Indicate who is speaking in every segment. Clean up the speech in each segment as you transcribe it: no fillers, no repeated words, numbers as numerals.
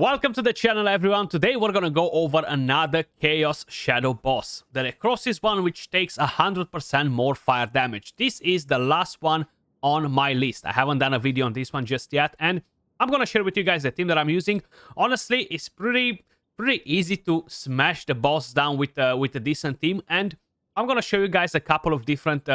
Speaker 1: Welcome to the channel, everyone. Today we're gonna go over another Chaos Shadow boss, the Necrosis one, which takes 100% more fire damage. This is the last one on my list. I haven't done a video on this one just yet, and I'm gonna share with you guys the team that I'm using. Honestly, it's pretty easy to smash the boss down with a decent team, and I'm gonna show you guys a couple of different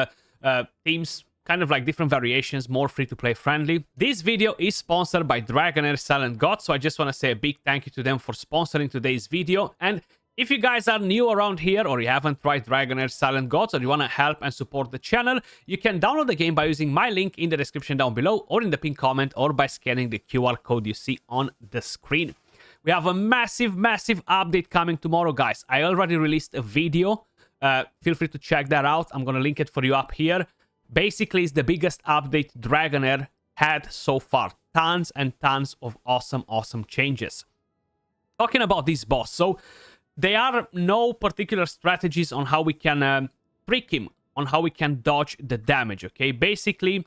Speaker 1: teams, kind of like different variations, more free-to-play friendly. This video is sponsored by Dragonheir Silent God, so I just want to say a big thank you to them for sponsoring today's video. And if you guys are new around here or you haven't tried Dragonheir Silent Gods or you want to help and support the channel, you can download the game by using my link in the description down below or in the pinned comment or by scanning the QR code you see on the screen. We have a massive update coming tomorrow, guys. I already released a video. Feel free to check that out. I'm going to link it for you up here. Basically, it's the biggest update Dragonheir had so far. Tons and tons of awesome changes. Talking about this boss, so there are no particular strategies on how we can trick him, on how we can dodge the damage, okay? Basically,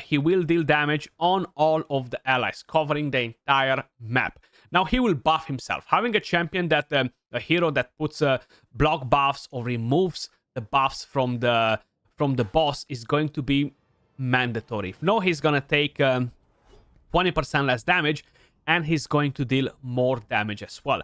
Speaker 1: he will deal damage on all of the allies, covering the entire map. Now, he will buff himself. Having a champion that, a hero that puts block buffs or removes the buffs from the boss is going to be mandatory. If no, he's gonna take 20% less damage, and he's going to deal more damage as well.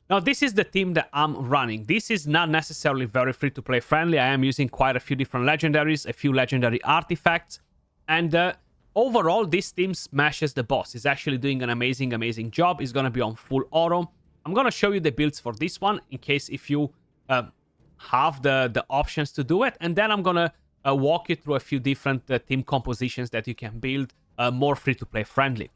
Speaker 1: Now, this is the team that I'm running. This is not necessarily very free-to-play friendly. I am using quite a few different legendaries, a few legendary artifacts, and overall, this team smashes the boss. It's actually doing an amazing job. It's gonna be on full auto. I'm gonna show you the builds for this one, in case if you have the options to do it, and then I'm gonna walk you through a few different team compositions that you can build more free-to-play friendly.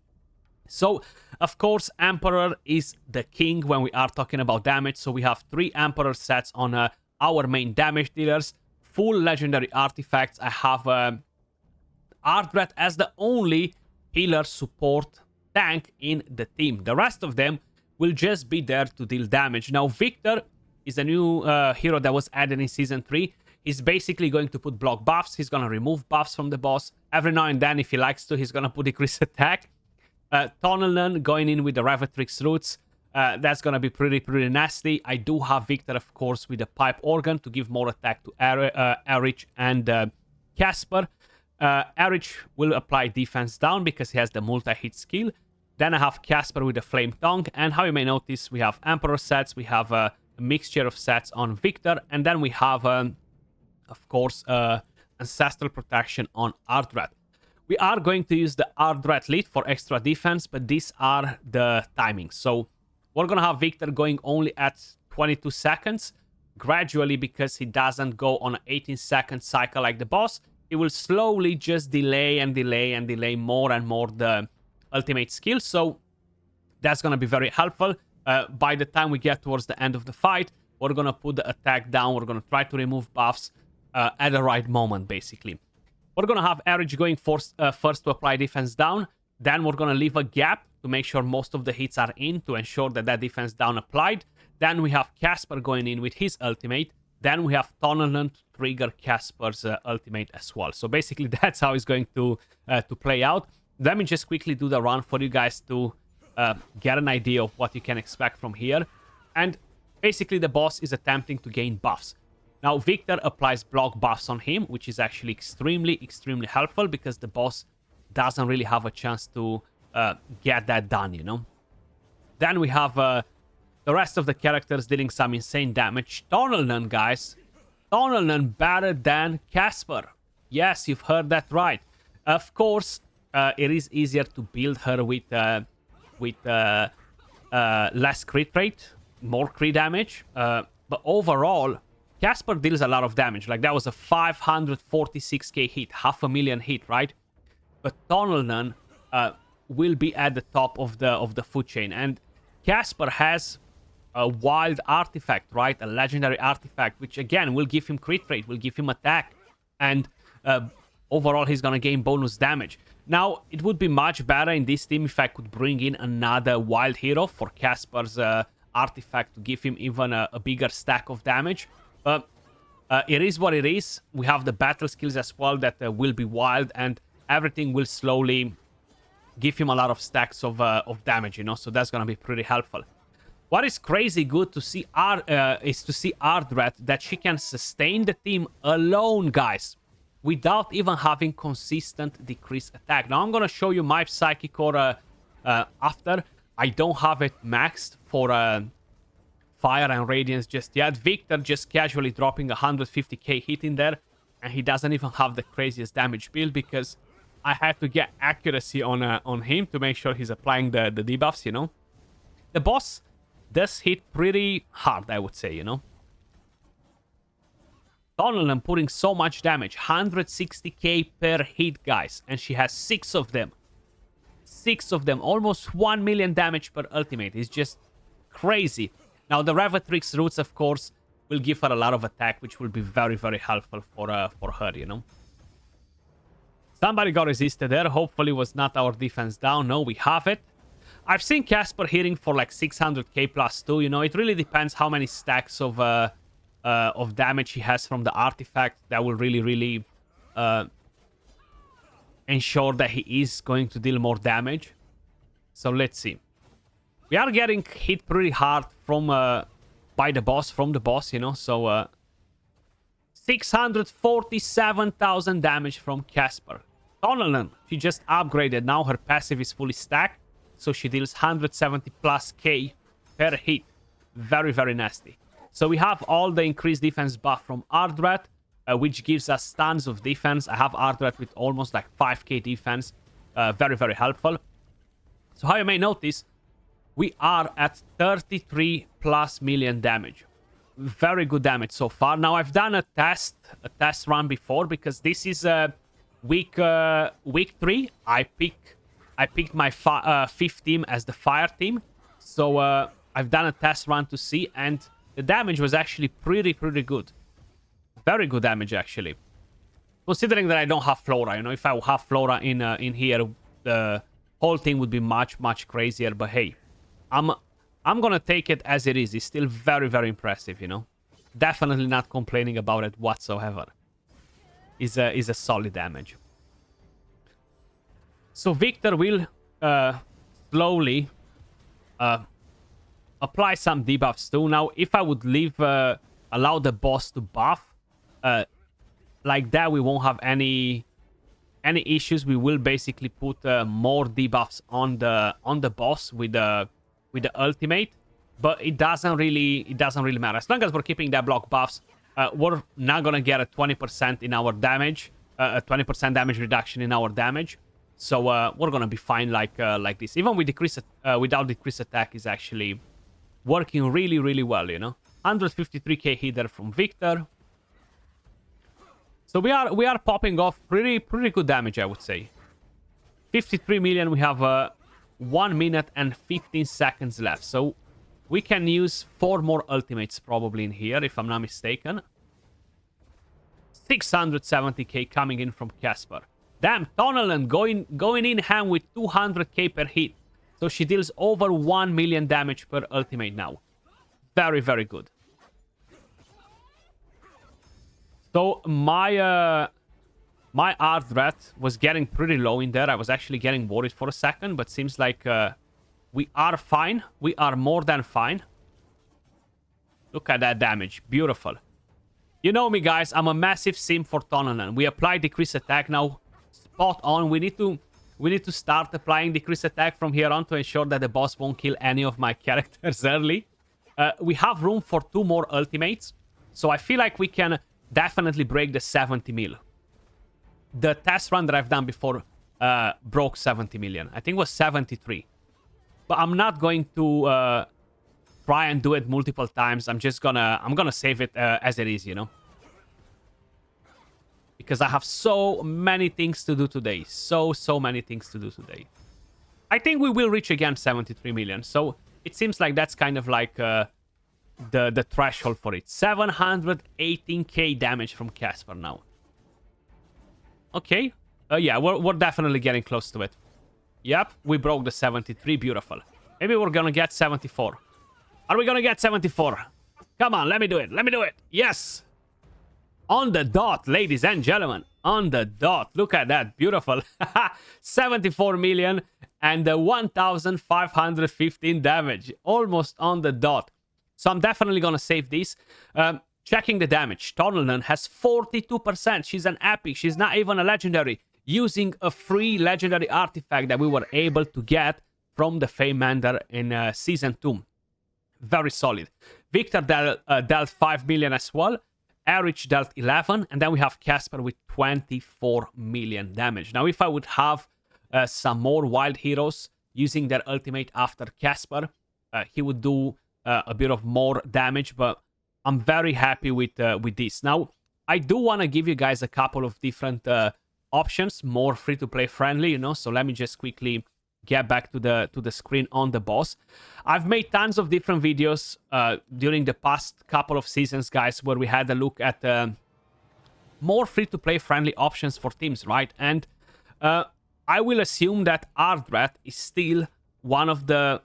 Speaker 1: So, of course, Emperor is the king when we are talking about damage. So we have 3 Emperor sets on our main damage dealers, full legendary artifacts. I have Ardred as the only healer support tank in the team. The rest of them will just be there to deal damage. Now, Victor is a new hero that was added in Season 3. He's basically going to put block buffs. He's going to remove buffs from the boss. Every now and then, if he likes to, he's going to put decreased attack. Tonelin going in with the Ravatrix roots. That's going to be pretty nasty. I do have Victor, of course, with the Pipe Organ to give more attack to Erich and Casper. Erich will apply defense down because he has the multi-hit skill. Then I have Casper with the Flame Tongue. And how you may notice, we have Emperor sets. We have a mixture of sets on Victor. And then we have, of course, Ancestral Protection on Ardred. We are going to use the Ardred lead for extra defense, but these are the timings. So we're going to have Victor going only at 22 seconds. Gradually, because he doesn't go on an 18-second cycle like the boss, he will slowly just delay more and more the ultimate skill. So that's going to be very helpful. By the time we get towards the end of the fight, we're going to put the attack down. We're going to try to remove buffs at the right moment, basically. We're going to have Erich going first to apply defense down. Then we're going to leave a gap to make sure most of the hits are in to ensure that defense down applied. Then we have Casper going in with his ultimate. Then we have Tonelin to trigger Casper's ultimate as well. So basically, that's how it's going to play out. Let me just quickly do the run for you guys to get an idea of what you can expect from here. And basically, the boss is attempting to gain buffs. Now, Victor applies block buffs on him, which is actually extremely helpful because the boss doesn't really have a chance to get that done, you know. Then we have the rest of the characters dealing some insane damage. Tonelin, guys. Tonelin better than Casper. Yes, you've heard that right. Of course, it is easier to build her with less crit rate, more crit damage. But overall, Casper deals a lot of damage. Like, that was a 546k hit, 500,000 hit, right? But Tonelin will be at the top of the food chain. And Casper has a wild artifact, right? A legendary artifact, which again will give him crit rate, will give him attack. And overall, he's gonna gain bonus damage. Now, it would be much better in this team if I could bring in another wild hero for Casper's artifact to give him even a bigger stack of damage. But it is what it is. We have the battle skills as well that will be wild, and everything will slowly give him a lot of stacks of damage, you know, so that's gonna be pretty helpful. What is crazy good to see is to see Ardred that she can sustain the team alone, guys, without even having consistent decreased attack. Now I'm gonna show you my Psychic Aura after. I don't have it maxed for Fire and Radiance just yet. Victor just casually dropping 150k hit in there, and he doesn't even have the craziest damage build because I had to get accuracy on him to make sure he's applying the debuffs, you know. The boss does hit pretty hard, I would say, you know. Donnellan putting so much damage, 160k per hit, guys, and she has 6 of them. 6 of them, almost 1 million damage per ultimate. It's just crazy. Now, the Revatrix roots, of course, will give her a lot of attack, which will be very, very helpful for her, you know. Somebody got resisted there. Hopefully, it was not our defense down. No, we have it. I've seen Casper hitting for like 600k plus too. You know, it really depends how many stacks of damage he has from the artifact. That will really, really ensure that he is going to deal more damage. So let's see. We are getting hit pretty hard from by the boss, you know. So 647,000 damage from Casper. Donnellan, she just upgraded. Now her passive is fully stacked, so she deals 170 plus k per hit. Very, very nasty. So we have all the increased defense buff from Ardred, which gives us tons of defense. I have Ardred with almost like 5k defense. Very, very helpful. So how you may notice, we are at 33 plus million damage. Very good damage so far. Now I've done a test run before because this is week 3. I picked my 5th team as the fire team. So I've done a test run to see, and the damage was actually pretty good. Very good damage actually. Considering that I don't have Flora, you know, if I have Flora in here, the whole thing would be much crazier. But hey, I'm gonna take it as it is. It's still very, very impressive, you know. Definitely not complaining about it whatsoever. Is a solid damage. So Victor will slowly apply some debuffs too. Now, if I would allow the boss to buff like that, we won't have any issues. We will basically put more debuffs on the boss with the ultimate, but it doesn't really matter as long as we're keeping that block buffs. We're not gonna get a 20% in our damage, a 20% damage reduction in our damage. So we're gonna be fine like this. Even with without decreased attack is actually working really well, you know. 153k hitter from Victor. So we are popping off pretty good damage, I would say. 53 million. We have 1 minute and 15 seconds left. So we can use 4 more ultimates probably in here, if I'm not mistaken. 670k coming in from Casper. Damn, Donnellan going in hand with 200k per hit. So she deals over 1 million damage per ultimate now. Very good. So my Ardred was getting pretty low in there. I was actually getting worried for a second, but seems like we are fine. We are more than fine. Look at that damage. Beautiful. You know me, guys. I'm a massive sim for Donnellan. We apply decreased attack now. Spot on. We need to start applying decreased attack from here on to ensure that the boss won't kill any of my characters early. We have room for 2 more ultimates, so I feel like we can definitely break the 70 mil. The test run that I've done before broke 70 million. I think it was 73. But I'm not going to try and do it multiple times. I'm gonna save it as it is, you know. Because I have so many things to do today. So many things to do today. I think we will reach again 73 million. So it seems like that's kind of like the threshold for it. 718k damage from Casper now. Okay. Yeah, we're definitely getting close to it. Yep, we broke the 73. Beautiful. Maybe we're gonna get 74. Are we gonna get 74? Come on, let me do it. Let me do it. Yes. On the dot, ladies and gentlemen. on the dot. Look at that. Beautiful. 74 million and 1,515 damage. Almost on the dot. So I'm definitely going to save this. Checking the damage. Tornelon has 42%. She's an epic. She's not even a legendary. Using a free legendary artifact that we were able to get from the Feymander in Season 2. Very solid. Victor dealt 5 million as well. Erich dealt 11. And then we have Casper with 24 million damage. Now, if I would have some more wild heroes using their ultimate after Casper, he would do a bit of more damage. But I'm very happy with this. Now, I do want to give you guys a couple of different options, more free-to-play friendly, you know. So let me just quickly get back to the screen on the boss. I've made tons of different videos during the past couple of seasons, guys, where we had a look at more free-to-play friendly options for teams, right? And I will assume that Ardrat is still one of the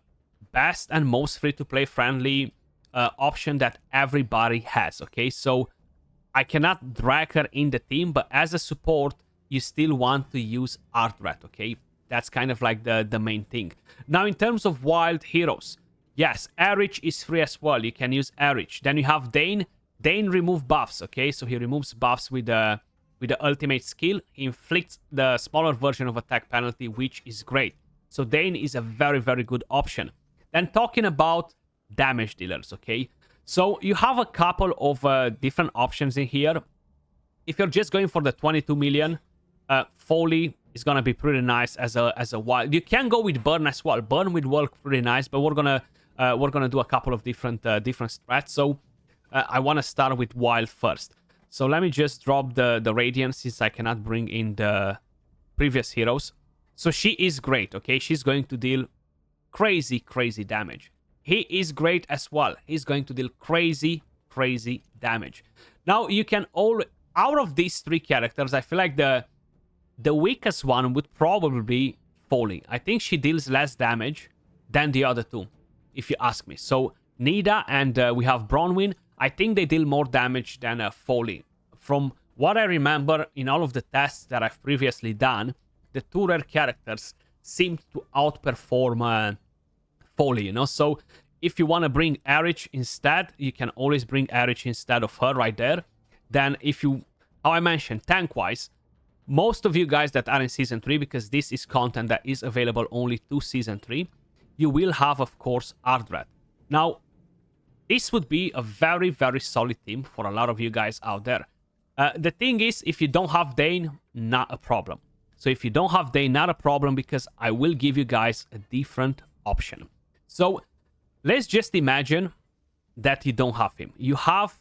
Speaker 1: best and most free-to-play friendly option that everybody has, okay? So I cannot drag her in the team, but as a support, you still want to use Ardrat, okay? That's kind of like the main thing. Now, in terms of wild heroes, yes, Erich is free as well. You can use Erich. Then you have Dane. Dane remove buffs, okay? So he removes buffs with the ultimate skill. He inflicts the smaller version of attack penalty, which is great. So Dane is a very, very good option. Then talking about damage dealers, okay? So you have a couple of different options in here. If you're just going for the 22 million, Foley is gonna be pretty nice as a wild. You can go with Burn as well. Burn would work pretty nice, but we're gonna do a couple of different strats. So I want to start with wild first. So let me just drop the Radiant since I cannot bring in the previous heroes. So she is great, okay? She's going to deal crazy damage. He is great as well. He's going to deal crazy damage. Now you can out of these three characters, I feel like the weakest one would probably be Foley. I think she deals less damage than the other two, if you ask me. So Nida and we have Bronwyn. I think they deal more damage than Foley. From what I remember in all of the tests that I've previously done, the two rare characters seem to outperform Foley, you know? So if you want to bring Erich instead, you can always bring Erich instead of her right there. Then if you, how I mentioned, tank-wise, most of you guys that are in Season 3, because this is content that is available only to Season 3, you will have, of course, Ardrat. Now, this would be a very solid team for a lot of you guys out there. The thing is, if you don't have Dane, not a problem. So if you don't have Dane, not a problem, because I will give you guys a different option. So let's just imagine that you don't have him. You have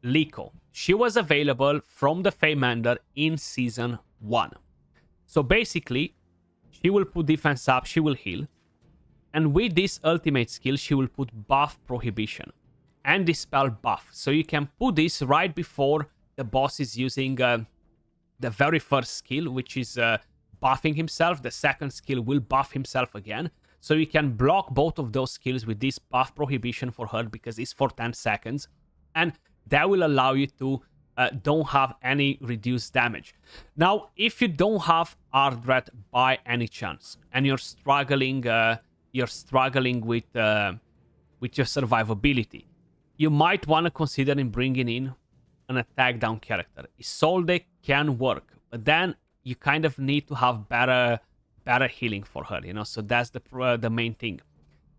Speaker 1: Liko. She was available from the Feymander in Season 1. So basically, she will put defense up, she will heal. And with this ultimate skill, she will put buff prohibition and dispel buff. So you can put this right before the boss is using the very first skill, which is buffing himself. The second skill will buff himself again. So you can block both of those skills with this buff prohibition for her because it's for 10 seconds. And that will allow you to don't have any reduced damage. Now, if you don't have Ardrat by any chance and you're struggling with your survivability, you might want to consider in bringing in an attack down character. Isolde can work, but then you kind of need to have better healing for her, you know. So that's the main thing.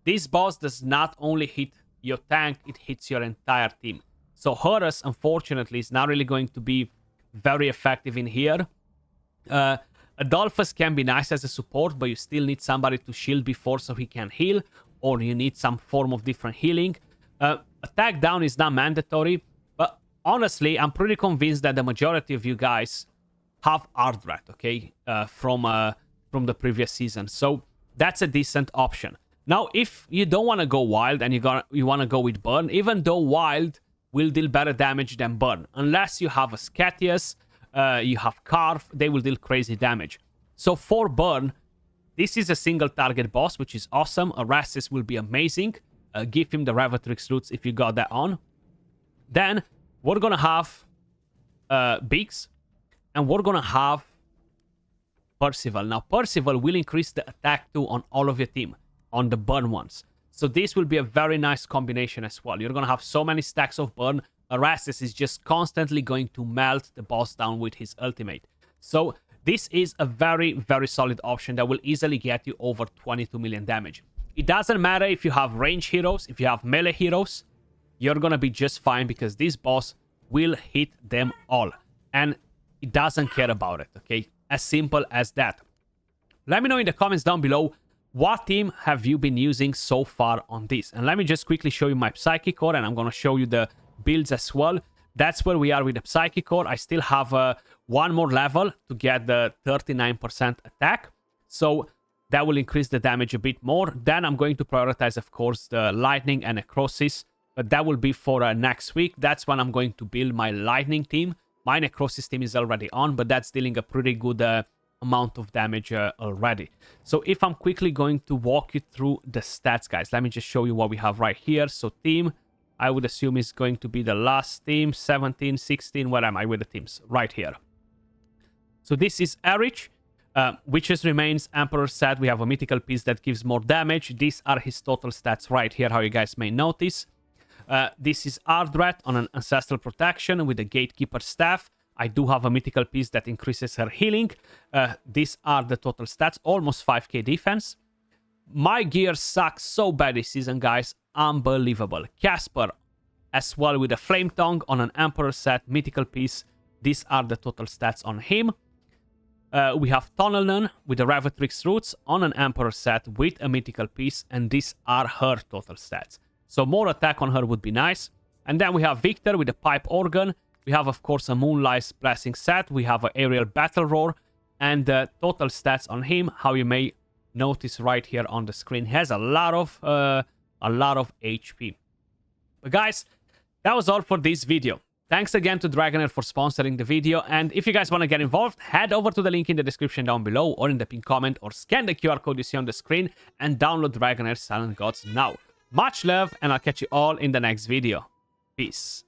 Speaker 1: This boss does not only hit your tank, it hits your entire team. So Horus, unfortunately, is not really going to be very effective in here. Adolphus can be nice as a support, but you still need somebody to shield before so he can heal, or you need some form of different healing. Attack down is not mandatory, but honestly, I'm pretty convinced that the majority of you guys have Ardrat, okay, from the previous season. So that's a decent option. Now, if you don't want to go wild and you want to go with Burn, even though wild will deal better damage than Burn, unless you have a Scatius, you have Carve, they will deal crazy damage. So for Burn, this is a single target boss, which is awesome. Arasis will be amazing. Give him the Revatrix roots if you got that on. Then we're gonna have Biggs, And we're gonna have Percival. Now, Percival will increase the attack too on all of your team, on the burn ones. So this will be a very nice combination as well. You're gonna have so many stacks of burn. Erastus is just constantly going to melt the boss down with his ultimate. So this is a very, very solid option that will easily get you over 22 million damage. It doesn't matter if you have range heroes, if you have melee heroes, you're gonna be just fine because this boss will hit them all. And it doesn't care about it, okay? As simple as that. Let me know in the comments down below, what team have you been using so far on this? And let me just quickly show you my Psychic Core, and I'm gonna show you the builds as well. That's where we are with the Psychic Core. I still have one more level to get the 39% attack. So that will increase the damage a bit more. Then I'm going to prioritize, of course, the Lightning and Necrosis. But that will be for next week. That's when I'm going to build my Lightning team. My Necrosis team is already on, but that's dealing a pretty good amount of damage already. So if I'm quickly going to walk you through the stats, guys, let me just show you what we have right here. So team, I would assume is going to be the last team, 17, 16, where am I with the teams? Right here. So this is Erich. Witches Remains, Emperor set. We have a mythical piece that gives more damage. These are his total stats right here, how you guys may notice. This is Ardred on an Ancestral Protection with a Gatekeeper Staff. I do have a mythical piece that increases her healing. These are the total stats, almost 5k defense. My gear sucks so bad this season, guys. Unbelievable. Casper as well with a Flame Tongue on an Emperor set, mythical piece. These are the total stats on him. We have Tunnelnun with the Ravatrix Roots on an Emperor set with a mythical piece, and these are her total stats. So more attack on her would be nice. And then we have Victor with the Pipe Organ. We have, of course, a Moonlight's Blessing set. We have an Aerial Battle Roar. And the total stats on him, how you may notice right here on the screen, has a lot of HP. But guys, that was all for this video. Thanks again to Dragonheir for sponsoring the video, and if you guys want to get involved, head over to the link in the description down below or in the pinned comment, or scan the QR code you see on the screen and download Dragonheir Silent Gods now. Much love, and I'll catch you all in the next video. Peace.